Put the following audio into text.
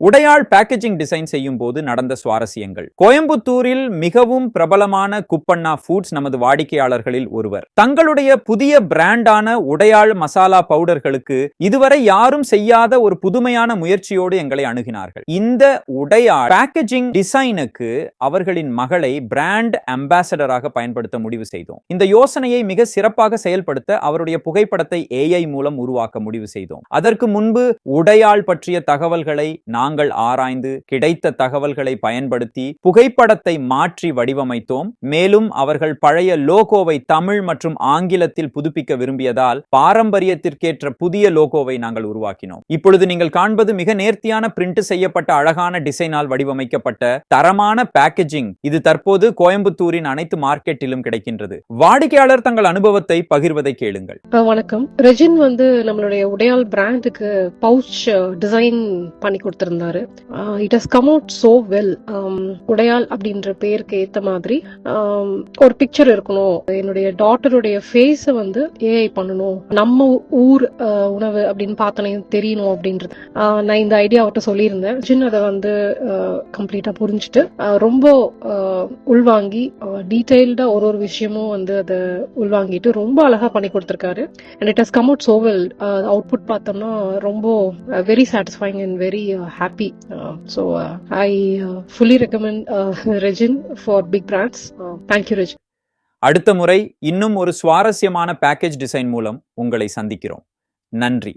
உடையாள் packaging design செய்யும் போது நடந்த சுவாரஸ்யங்கள். கோயம்புத்தூரில் மிகவும் பிரபலமான குப்பண்ணா ஃபுட்ஸ் நமது வாடிக்கையாளர்களில் ஒருவர். தங்களுடைய புதிய பிராண்டான உடையாள் மசாலா பவுடர்களுக்கு இதுவரை யாரும் செய்யாத ஒரு புதுமையான முயற்சியோடு எங்களை அணுகினார்கள். இந்த உடையாள் பேக்கேஜிங் டிசைனுக்கு அவர்களின் மகளை பிராண்ட் அம்பாசடராக பயன்படுத்த முடிவு செய்தோம். இந்த யோசனையை மிக சிறப்பாக செயல்படுத்த அவருடைய புகைப்படத்தை AI மூலம் உருவாக்க முடிவு செய்தோம். அதற்கு முன்பு உடையாள் பற்றிய தகவல்களை நாங்கள் ஆராய்ந்து கிடைத்த தகவல்களை பயன்படுத்தி புகைப்படத்தை மாற்றி வடிவமைத்தோம். மேலும் அவர்கள் பழைய லோகோவை தமிழ் மற்றும் ஆங்கிலத்தில் புதுப்பிக்க விரும்பியதால் பாரம்பரியத்திற்கேற்ற புதிய லோகோவை நாங்கள் உருவாக்கினோம். இப்பொழுது நீங்கள் காண்பது மிக நேர்த்தியான பிரிண்ட் செய்யப்பட்ட அழகான டிசைனால் வடிவமைக்கப்பட்ட தரமான பேக்கேஜிங். இது தற்போது கோயம்புத்தூரின் அனைத்து மார்க்கெட்டிலும் கிடைக்கின்றது. வாடிக்கையாளர் தங்கள் அனுபவத்தை பகிர்வதை கேளுங்கள். வணக்கம். ரெஜின் நம்மளுடைய உடையாள் பிராண்டுக்கு பவுச் டிசைன் பண்ணி கொடுத்திருந்தாரு. It has come out so well. Udaiyal அப்படின்ற பேருக்கு ஏத்த மாதிரி ஒரு பிக்சர் இருக்கணும். என்னுடைய டாட்டருடைய ஃபேஸ AI பண்ணணும். நம்ம ஊர் உணவு அப்படின்னு பார்த்தனே தெரியணும் அப்படின்றது நான் இந்த ஐடியா அவர்கிட்ட சொல்லியிருந்தேன். ரெஜின் அதை கம்ப்ளீட்டா புரிஞ்சுட்டு ரொம்ப உள்வாங்கி டீடைல்டா ஒரு விஷயமும் அதை உள்வாங்கிட்டு ரொம்ப அழகா பண்ணி கொடுத்திருக்காரு. And it has come out so well. Output பார்த்தோம்னா ரொம்ப very satisfying and very happy. So I fully recommend Regin for big brands. Thank you, Regin. அடுத்த முறை இன்னும் ஒரு சுவாரஸ்யமான பேக்கேஜ் டிசைன் மூலம் உங்களை சந்திக்கிறோம். நன்றி.